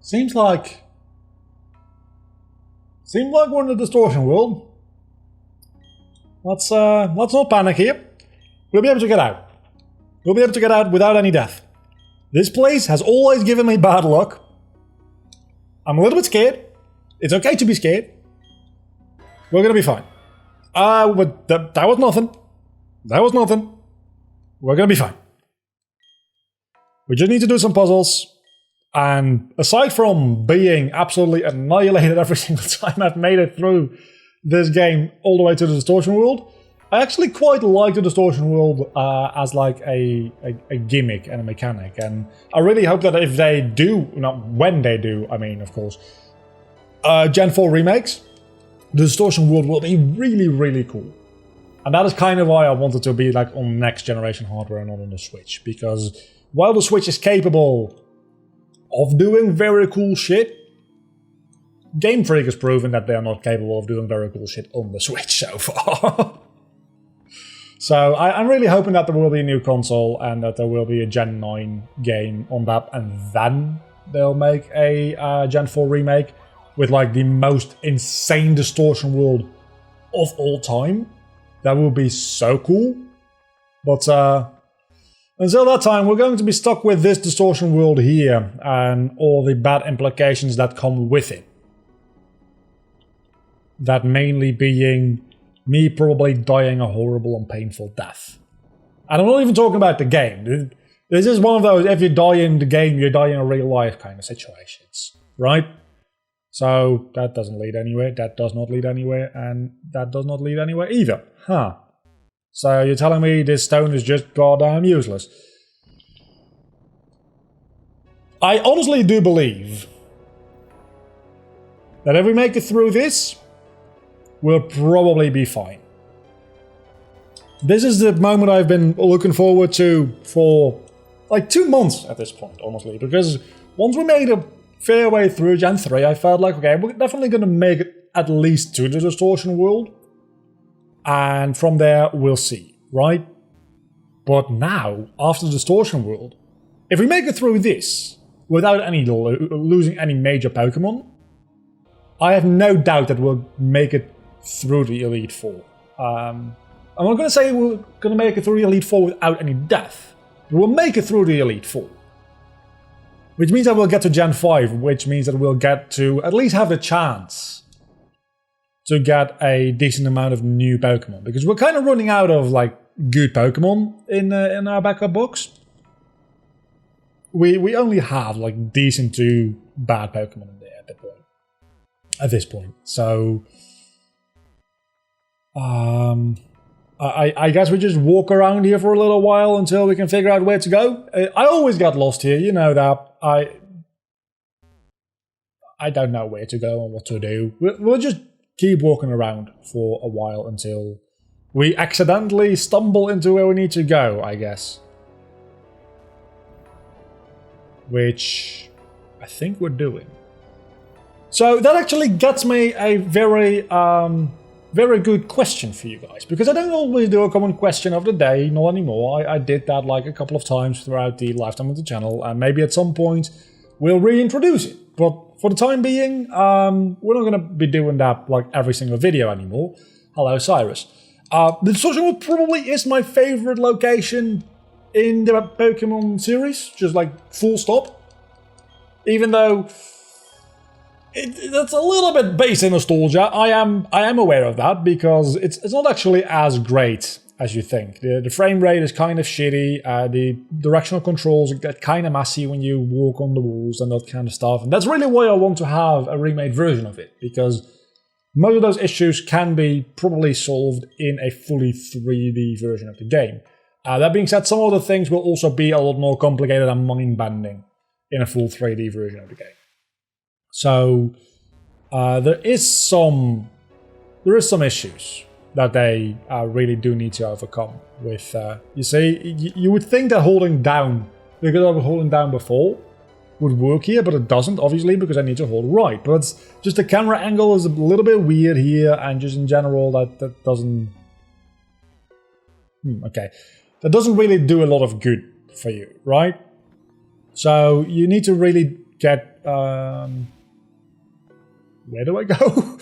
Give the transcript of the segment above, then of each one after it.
Seems like we're in the distortion world. Let's not panic here. We'll be able to get out. We'll be able to get out without any death. This place has always given me bad luck. I'm a little bit scared. It's okay to be scared. We're gonna be fine. But that was nothing. That was nothing. We're gonna be fine. We just need to do some puzzles. And aside from being absolutely annihilated every single time I've made it through this game all the way to the distortion world, I actually quite like the distortion world as like a gimmick and a mechanic. And I really hope that if they do, not when they do, I mean, of course, Gen 4 remakes, the distortion world will be really, really cool. And that is kind of why I wanted to be like on next generation hardware and not on the Switch. Because while the Switch is capable of doing very cool shit, Game Freak has proven that they are not capable of doing very cool shit on the Switch so far. So I'm really hoping that there will be a new console and that there will be a Gen 9 game on that, and then they'll make a Gen 4 remake with like the most insane distortion world of all time. That will be so cool. But until that time, we're going to be stuck with this distortion world here and all the bad implications that come with it. That mainly being me probably dying a horrible and painful death. And I'm not even talking about the game. This is one of those, if you die in the game, you die in a real life kind of situations, right? So that doesn't lead anywhere, that does not lead anywhere, and that does not lead anywhere either. Huh. So you're telling me this stone is just goddamn useless. I honestly do believe that if we make it through this, we'll probably be fine. This is the moment I've been looking forward to for like 2 months at this point, honestly, because once we made a fair way through Gen 3, I felt like, okay, we're definitely going to make it at least to the distortion world. And from there, we'll see, right? But now, after the distortion world, if we make it through this without any losing any major Pokemon, I have no doubt that we'll make it through the Elite Four. I'm not going to say we're going to make it through the Elite Four without any death, but we'll make it through the Elite Four. Which means that we'll get to Gen 5, which means that we'll get to at least have the chance to get a decent amount of new Pokemon. Because we're kind of running out of like good Pokemon in our backup box. We only have like decent to bad Pokemon in there at this point. So I guess we just walk around here for a little while until we can figure out where to go. I always get lost here, you know that. I don't know where to go and what to do. We'll just keep walking around for a while until we accidentally stumble into where we need to go, I guess. Which I think we're doing. So that actually gets me a very good question for you guys, because I don't always do a common question of the day, not anymore. I did that like a couple of times throughout the lifetime of the channel, and maybe at some point we'll reintroduce it. But for the time being, we're not going to be doing that like every single video anymore. Hello, Cyrus. The distortion world probably is my favorite location in the Pokemon series, just like full stop. Even though that's a little bit based in nostalgia. I am aware of that, because it's not actually as great as you think. The frame rate is kind of shitty. The directional controls get kind of messy when you walk on the walls and that kind of stuff. And that's really why I want to have a remade version of it, because most of those issues can be probably solved in a fully 3D version of the game. That being said, some of the things will also be a lot more complicated and mind-bending in a full 3D version of the game. So there is some issues that they really do need to overcome with. You see, you would think that holding down, because I was holding down before, would work here, but it doesn't, obviously, because I need to hold right. But it's just the camera angle is a little bit weird here, and just in general, that doesn't. Okay, that doesn't really do a lot of good for you, right? So you need to really get Where do I go?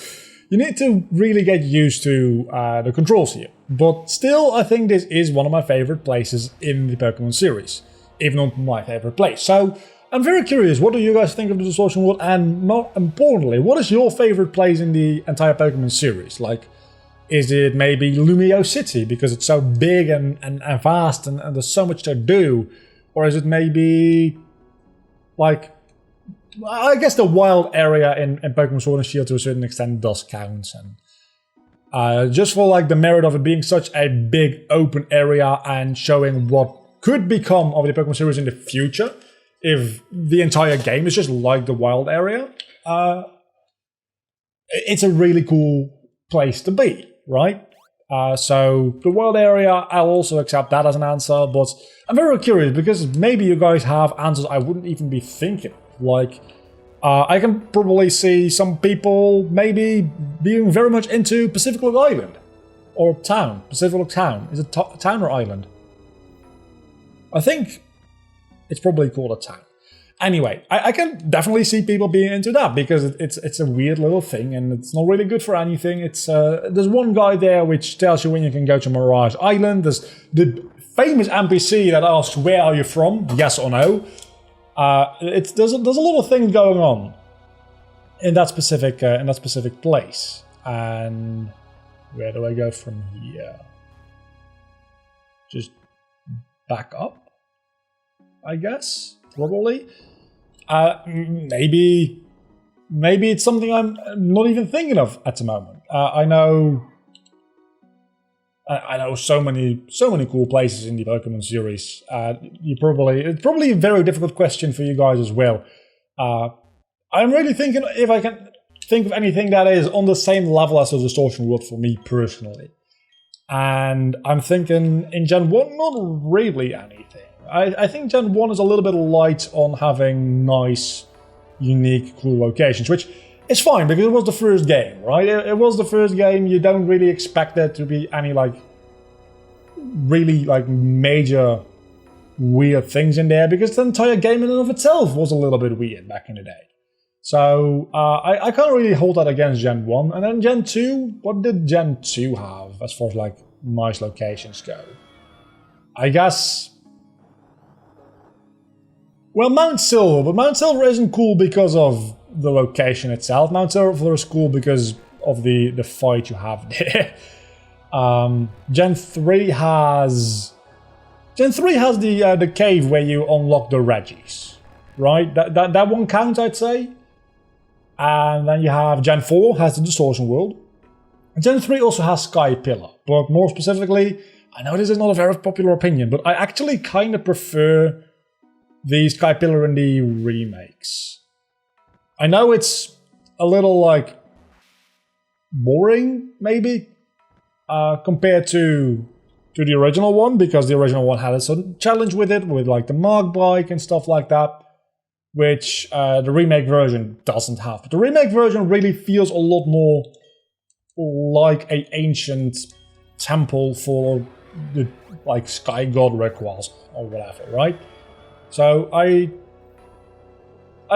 You need to really get used to the controls here. But still, I think this is one of my favorite places in the Pokemon series. If not my favorite place. So, I'm very curious, what do you guys think of the Distortion World? And more importantly, what is your favorite place in the entire Pokemon series? Like, is it maybe Lumio City, because it's so big and vast and there's so much to do? Or is it maybe, like, I guess the wild area in Pokemon Sword and Shield to a certain extent does count. And just for like the merit of it being such a big open area and showing what could become of the Pokemon series in the future, if the entire game is just like the wild area, it's a really cool place to be, right? So the wild area, I'll also accept that as an answer, but I'm very curious because maybe you guys have answers I wouldn't even be thinking. Like, I can probably see some people maybe being very much into Pacific Lake Island. Or town. Pacific Lake Town. Is it town or island? I think it's probably called a town. Anyway, I can definitely see people being into that because it's a weird little thing and it's not really good for anything. It's there's one guy there which tells you when you can go to Mirage Island. There's the famous NPC that asks, where are you from? Yes or no. There's a lot of things going on in that specific place. And where do I go from here? Just back up, I guess. Probably. Maybe it's something I'm not even thinking of at the moment. I know so many cool places in the Pokemon series. It's probably a very difficult question for you guys as well. I'm really thinking if I can think of anything that is on the same level as the Distortion World for me personally. And I'm thinking in Gen 1, not really anything. I think Gen 1 is a little bit light on having nice, unique, cool locations, which is fine because it was the first game, right? It was the first game. You don't really expect there to be any really major weird things in there because the entire game in and of itself was a little bit weird back in the day. So I can't really hold that against Gen 1. And then Gen 2, what did Gen 2 have as far as nice locations go? I guess... Well, Mount Silver, but Mount Silver isn't cool because of the location itself. Mount Silver is cool because of the fight you have there. Gen 3 has the cave where you unlock the Reggies, right? That one counts, I'd say. And then you have Gen 4 has the Distortion World. And Gen 3 also has Sky Pillar, but more specifically, I know this is not a very popular opinion, but I actually kind of prefer the Sky Pillar in the remakes. I know it's a little boring, maybe, compared to the original one, because the original one had a certain challenge with it, with the Mark bike and stuff like that, which the remake version doesn't have. But the remake version really feels a lot more like an ancient temple for the Sky God rituals or whatever, right? So I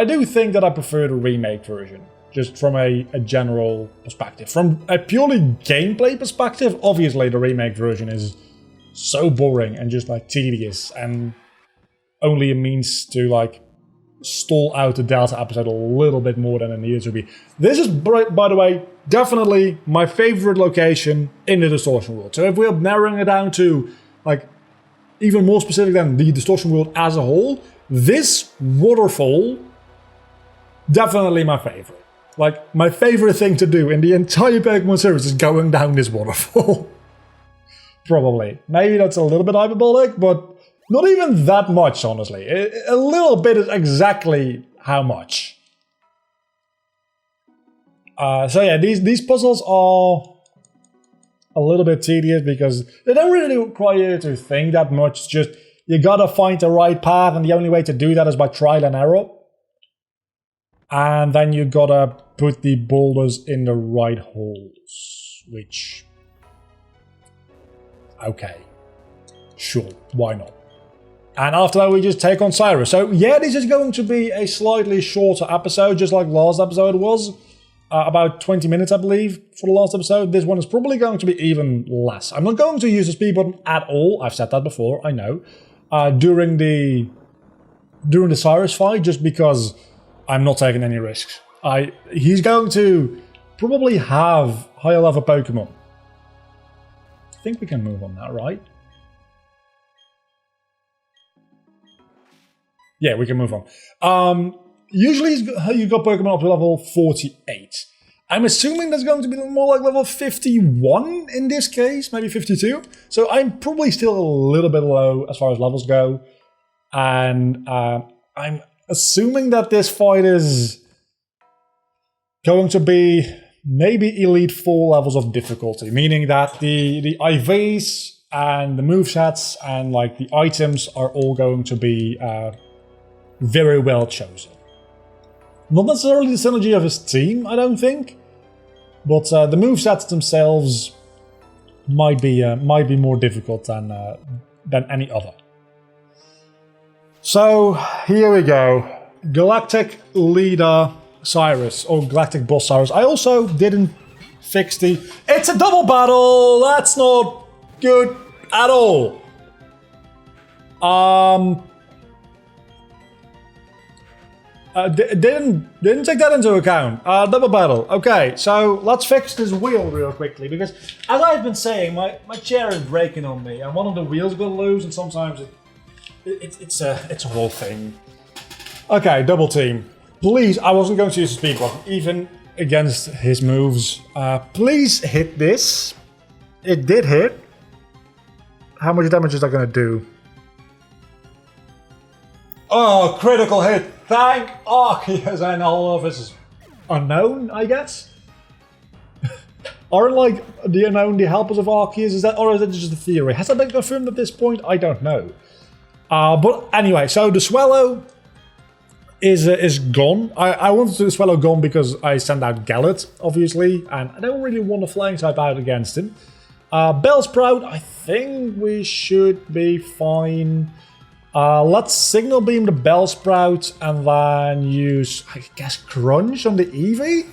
do think that I prefer the remake version, just from a general perspective. From a purely gameplay perspective, obviously the remake version is so boring and just tedious and only a means to stall out the Delta episode a little bit more than it needed to be. This is, by the way, definitely my favorite location in the Distortion World. So if we're narrowing it down to even more specific than the Distortion World as a whole, this waterfall, definitely my favorite. My favorite thing to do in the entire Pokemon series is going down this waterfall. Probably. Maybe that's a little bit hyperbolic, but not even that much, honestly. A little bit is exactly how much. So yeah, these puzzles are a little bit tedious because they don't really require you to think that much. It's just you gotta find the right path, and the only way to do that is by trial and error. And then you gotta put the boulders in the right holes, which... okay. Sure, why not? And after that, we just take on Cyrus. So yeah, this is going to be a slightly shorter episode, just like last episode was. About 20 minutes, I believe, for the last episode. This one is probably going to be even less. I'm not going to use the speed button at all. I've said that before, I know. During the Cyrus fight, just because I'm not taking any risks. He's going to probably have higher level Pokemon. I think we can move on that, right? Yeah, we can move on. Usually you got Pokemon up to level 48. I'm assuming that's going to be more like level 51 in this case, maybe 52. So I'm probably still a little bit low as far as levels go. And I'm assuming that this fight is going to be maybe Elite 4 levels of difficulty, meaning that the IVs and the movesets and like the items are all going to be very well chosen. Not necessarily the synergy of his team, I don't think, but the movesets themselves might be more difficult than any other. So here we go, Galactic Leader Cyrus, or Galactic Boss Cyrus. I also didn't fix the... It's a double battle! That's not good at all. Didn't take that into account. Double battle. Okay, so let's fix this wheel real quickly, because as I've been saying, my chair is breaking on me, and one of the wheels got loose, and sometimes it's a whole thing. Okay, double team. Please, I wasn't going to use the speed button, even against his moves. Please hit this. It did hit. How much damage is that going to do? Oh, critical hit. Thank Acreus, and all of this is unknown, I guess. Aren't like the unknown the helpers of Acreus? Or is that just a theory? Has that been confirmed at this point? I don't know. But anyway, so the Swallow is gone. I wanted the Swallow gone because I sent out Gallet, obviously, and I don't really want a flying type out against him. Bellsprout, I think we should be fine. Let's Signal Beam the Bellsprout and then use, I guess, Crunch on the Eevee?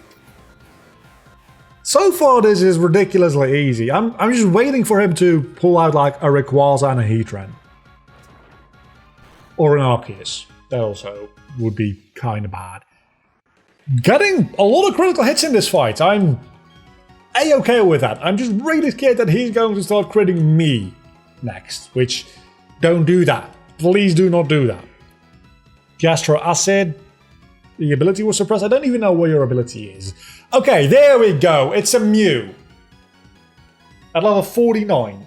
So far this is ridiculously easy. I'm just waiting for him to pull out like a Rayquaza and a Heatran. Or an Arceus. That also would be kind of bad. Getting a lot of critical hits in this fight. I'm A-okay with that. I'm just really scared that he's going to start critting me next. Which, don't do that. Please do not do that. Gastro Acid. The ability was suppressed. I don't even know what your ability is. Okay, there we go. It's a Mew. At level 49.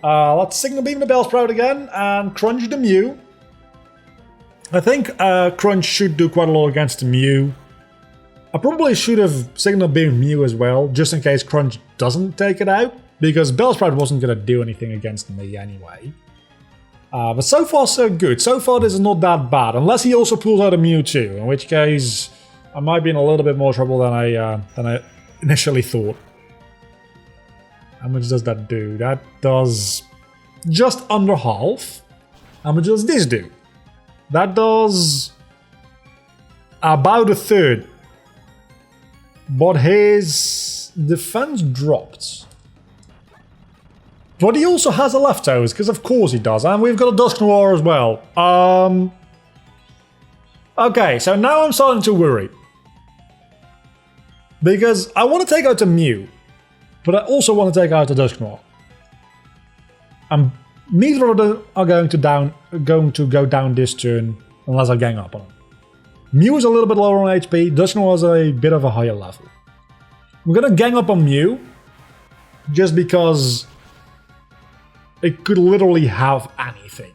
Let's Signal Beam the Bellsprout again and Crunch the Mew. I think Crunch should do quite a lot against the Mew. I probably should have Signal Beamed Mew as well, just in case Crunch doesn't take it out, because Bellsprout wasn't going to do anything against me anyway. But so far so good. So far this is not that bad, unless he also pulls out a Mewtwo, in which case I might be in a little bit more trouble than I initially thought. How much does that do? That does just under half. How much does this do? That does about a third. But his defense dropped. But he also has a leftovers, because of course he does. And we've got a Dusk Noir as well. Okay, so now I'm starting to worry. Because I want to take out the Mew. But I also want to take out the Dusk Noir. And neither of them are going to go down this turn unless I gang up on him. Mew is a little bit lower on HP. Dusk Noir is a bit of a higher level. I'm going to gang up on Mew. Just because it could literally have anything,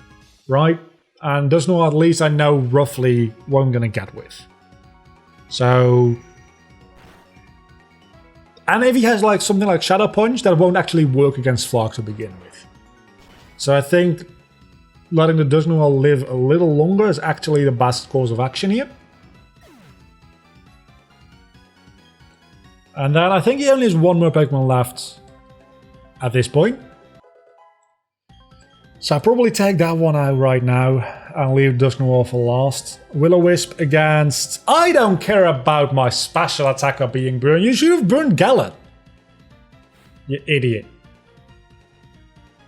right? And Dusk Noir at least I know roughly what I'm going to get with. So... And if he has like something like Shadow Punch, that won't actually work against Flark to begin with. So I think letting the Dusk Noir live a little longer is actually the best course of action here. And then I think he only has one more Pokemon left at this point. So I'll probably take that one out right now and leave Dusknoir for last. Will-O-Wisp against... I don't care about my special attacker being burned. You should have burned Gallet. You idiot.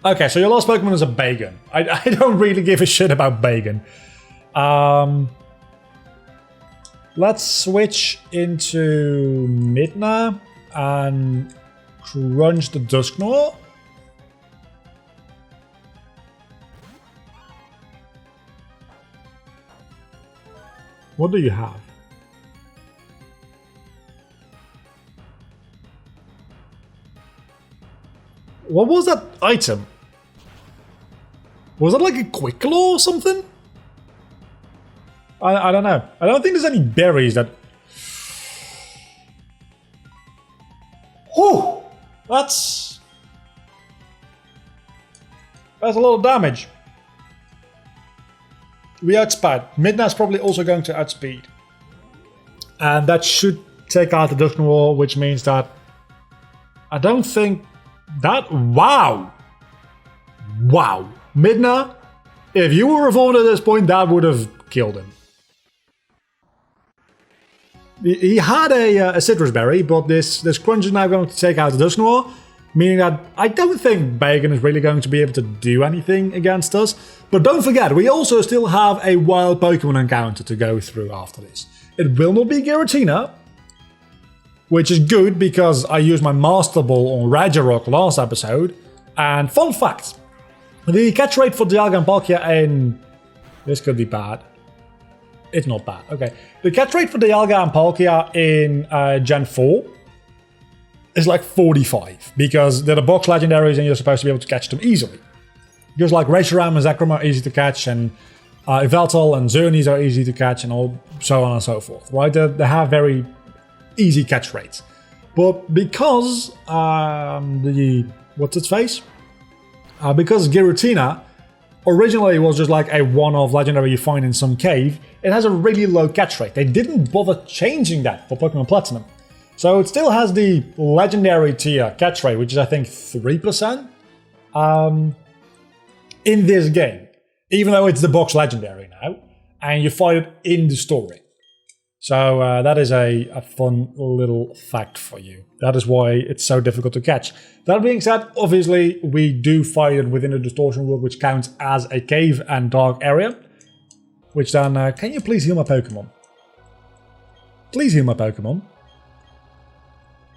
Okay, so your last Pokemon is a Bagon. I don't really give a shit about Bagon. Let's switch into Midna and crunch the Dusknoir. What do you have? What was that item? Was that like a Quick Claw or something? I don't know. I don't think there's any berries that... Whew! That's a lot of damage. We outspeed. Midnight's probably also going to outspeed. And that should take out the Dusknoir, which means that... I don't think... That... Wow! Wow. Midna, if you were evolved at this point, that would have killed him. He had a citrus berry, but this crunch is now going to take out the Dusknoir, meaning that I don't think Bagon is really going to be able to do anything against us. But don't forget, we also still have a wild Pokemon encounter to go through after this. It will not be Giratina, which is good because I used my Master Ball on Regirock last episode. And fun fact, the catch rate for Dialga and Palkia in... This could be bad. It's not bad. Okay. The catch rate for Dialga and Palkia in Gen 4 is like 45 because they're the box legendaries and you're supposed to be able to catch them easily. Just like Reshiram and Zekrom are easy to catch, and Yveltal and Xerneas are easy to catch, and all so on and so forth. Right? They have very easy catch rates. But because what's its face? Because Giratina originally was just like a one-off legendary you find in some cave, it has a really low catch rate. They didn't bother changing that for Pokemon Platinum. So it still has the legendary tier catch rate, which is I think 3% in this game. Even though it's the box legendary now, and you fight it in the story. So that is a fun little fact for you. That is why it's so difficult to catch. That being said, obviously we do fight it within a distortion world, which counts as a cave and dark area. Which then, can you please heal my Pokemon? Please heal my Pokemon.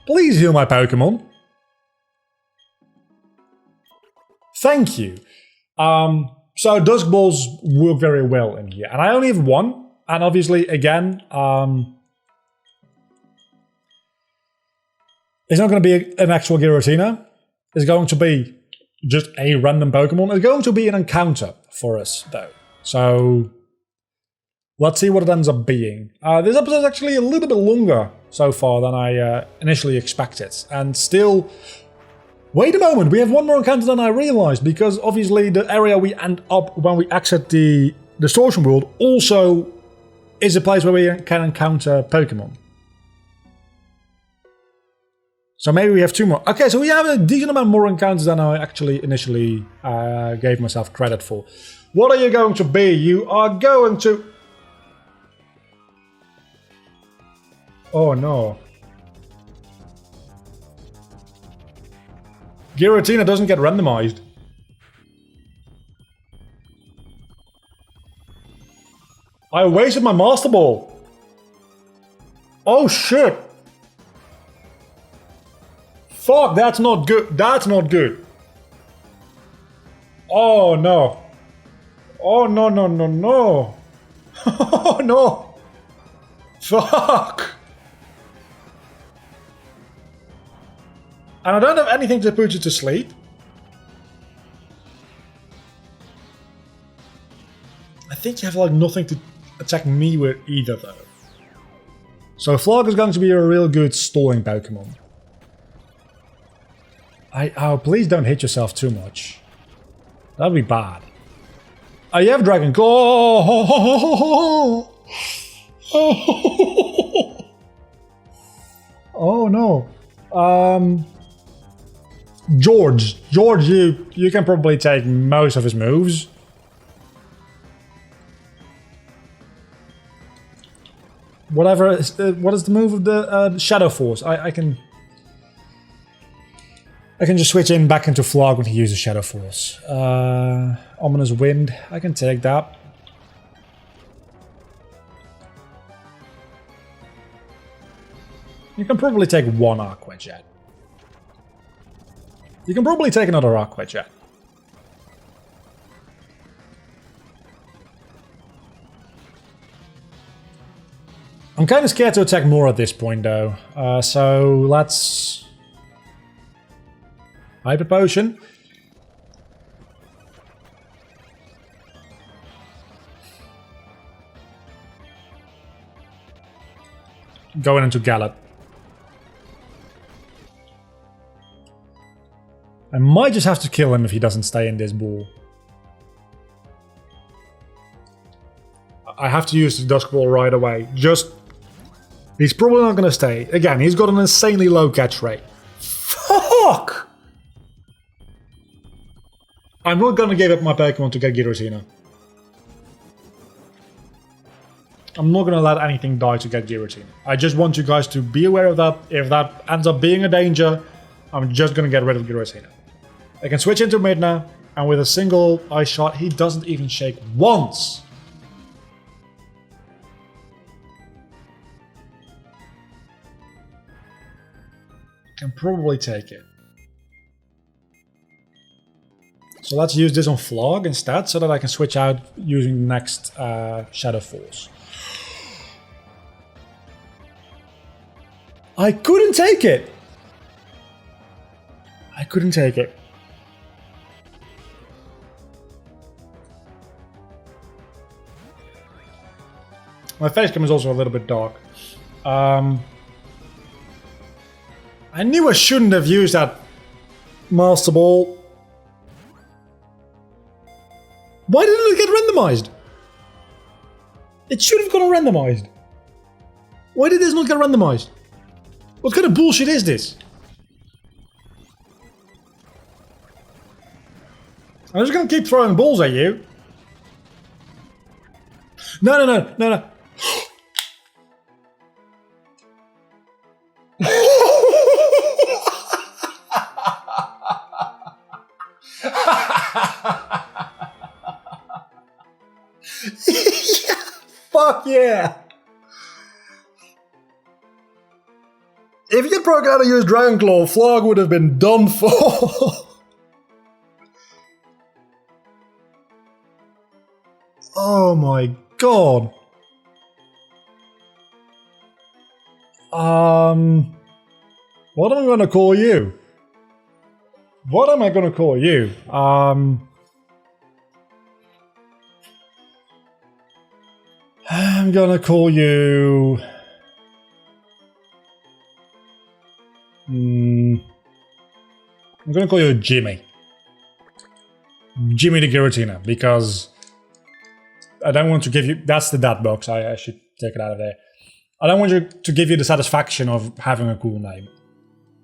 Please heal my Pokemon. Thank you. So Dusk Balls work very well in here. And I only have one. And obviously, again, it's not going to be an actual Giratina. It's going to be just a random Pokemon. It's going to be an encounter for us, though. So let's see what it ends up being. This episode is actually a little bit longer so far than I initially expected. And still... Wait a moment, we have one more encounter than I realized, because obviously the area we end up when we exit the Distortion World also is a place where we can encounter Pokemon. So maybe we have two more. Okay, so we have a decent amount more encounters than I actually initially gave myself credit for. What are you going to be? You are going to... Oh no. Giratina doesn't get randomized. I wasted my Master Ball. Oh shit. Fuck, that's not good. That's not good. Oh no. Oh no, no, no, no. Oh no. Fuck. And I don't have anything to put you to sleep. I think you have like nothing to attack me with either though. So Flog is going to be a real good stalling Pokemon. Oh, please don't hit yourself too much. That'd be bad. Oh, you have Dragon. Oh, oh no. George, you can probably take most of his moves. Whatever. What is the move of the Shadow Force? I can just switch in back into Flog when he uses Shadow Force. Ominous Wind. I can take that. You can probably take one Aqua Jet. You can probably take another Aqua Jet. I'm kind of scared to attack more at this point, though. So let's... Hyper Potion. Going into Gallop. I might just have to kill him if he doesn't stay in this ball. I have to use the Dusk Ball right away. Just... He's probably not going to stay. Again, he's got an insanely low catch rate. Fuck! I'm not going to give up my Pokemon to get Giratina. I'm not going to let anything die to get Giratina. I just want you guys to be aware of that. If that ends up being a danger, I'm just going to get rid of Giratina. I can switch into Midna, and with a single Ice Shot, he doesn't even shake once. Can probably take it. So let's use this on Flog instead, so that I can switch out using the next Shadow Force. I couldn't take it! I couldn't take it. My face cam is also a little bit dark. I knew I shouldn't have used that Master Ball. Why didn't it get randomized? It should have gotten randomized. Why did this not get randomized? What kind of bullshit is this? I'm just gonna keep throwing balls at you. No. Yeah, fuck yeah! If you had broken out to use Dragon Claw, Flog would have been done for. Oh my god. What am I gonna call you? What am I gonna call you? I'm gonna call you... I'm gonna call you Jimmy. Jimmy the Giratina, because I don't want to give you... That's the dat box, I should take it out of there. I don't want you to give you the satisfaction of having a cool name.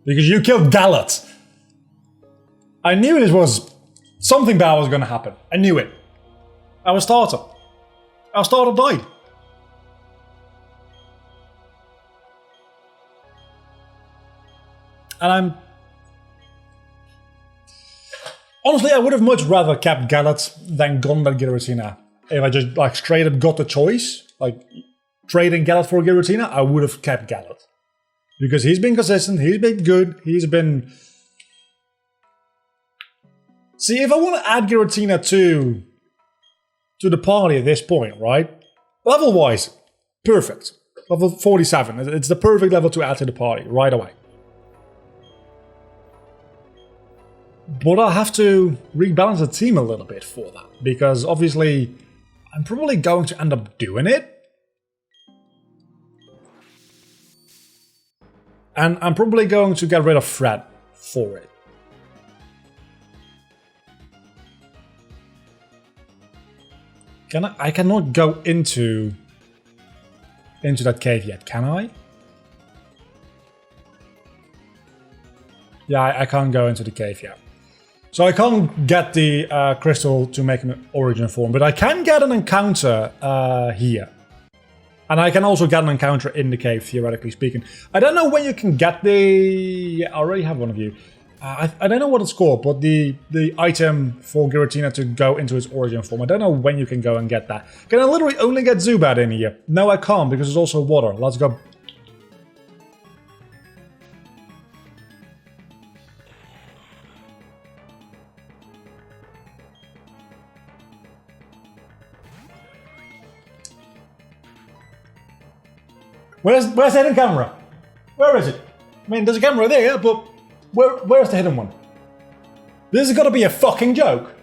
Because you killed Gallet. I knew this was... Something bad was gonna happen. I knew it. Our starter. Our starter died. And I'm... Honestly, I would have much rather kept Gallet than gone that Giratina. If I just like straight up got the choice, like trading Gallet for Giratina, I would have kept Gallet. Because he's been consistent, he's been good, he's been... See, if I want to add Giratina to the party at this point, right? Level-wise, perfect. Level 47, it's the perfect level to add to the party, right away. But I'll have to rebalance the team a little bit for that, because obviously I'm probably going to end up doing it. And I'm probably going to get rid of Fred for it. I cannot go into that cave yet, can I? Yeah, I can't go into the cave yet. So I can't get the crystal to make an origin form, but I can get an encounter here. And I can also get an encounter in the cave, theoretically speaking. I don't know when you can get the... Yeah, I already have one of you. I don't know what it's called, but the item for Giratina to go into its origin form. I don't know when you can go and get that. Can I literally only get Zubat in here? No, I can't, because there's also water. Let's go. Where's the hidden camera? Where is it? I mean, there's a camera there, but where's the hidden one? This has got to be a fucking joke.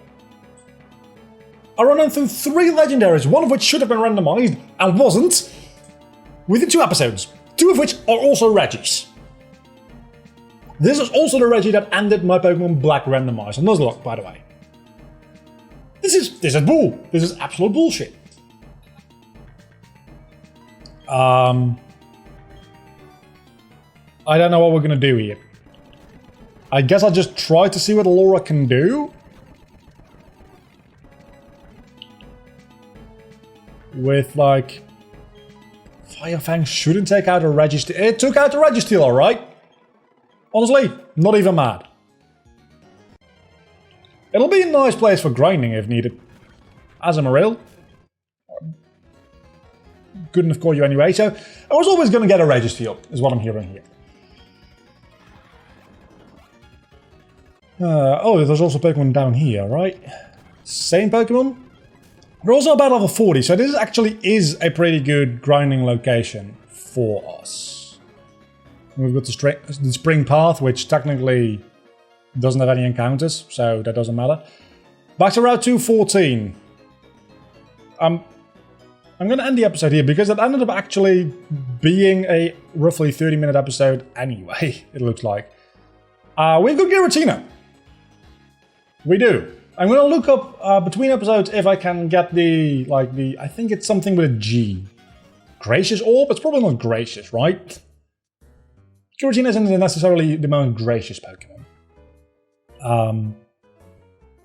I ran through 3 legendaries, one of which should have been randomized and wasn't, within 2 episodes, 2 of which are also Regis. This is also the Reggie that ended my Pokemon Black randomizer on Nuzlocke, by the way. This is bull. This is absolute bullshit. I don't know what we're gonna do here. I guess I'll just try to see what Laura can do. With, like... Fire Fang shouldn't take out a Registeel. It took out the Registeel, alright. Honestly, not even mad. It'll be a nice place for grinding if needed. As a Marill. Good enough for you anyway, so I was always going to get a Registeel, is what I'm hearing here. Oh, there's also Pokemon down here, right? Same Pokemon? We're also about level 40, so this actually is a pretty good grinding location for us. We've got the Spring Path, which technically doesn't have any encounters, so that doesn't matter. Back to Route 214. I'm going to end the episode here because it ended up actually being a roughly 30-minute episode anyway, it looks like. We've got Giratina. We do. I'm going to look up between episodes if I can get the, I think it's something with a G. Gracious Orb? It's probably not gracious, right? Giratina isn't necessarily the most gracious Pokemon.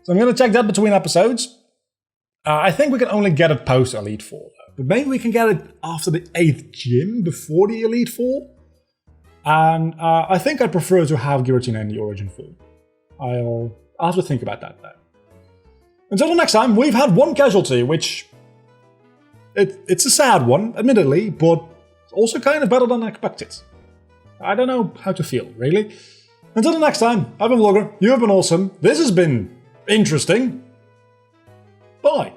So I'm going to check that between episodes. I think we can only get it post Elite Four, though. But maybe we can get it after the 8th gym, before the Elite Four. And I think I'd prefer to have Giratina in the Origin form. I'll have to think about that, though. Until the next time, we've had one casualty, which... It's a sad one, admittedly, but also kind of better than I expected. I don't know how to feel, really. Until the next time, I've been Vlogger, you have been awesome, this has been interesting. Bye.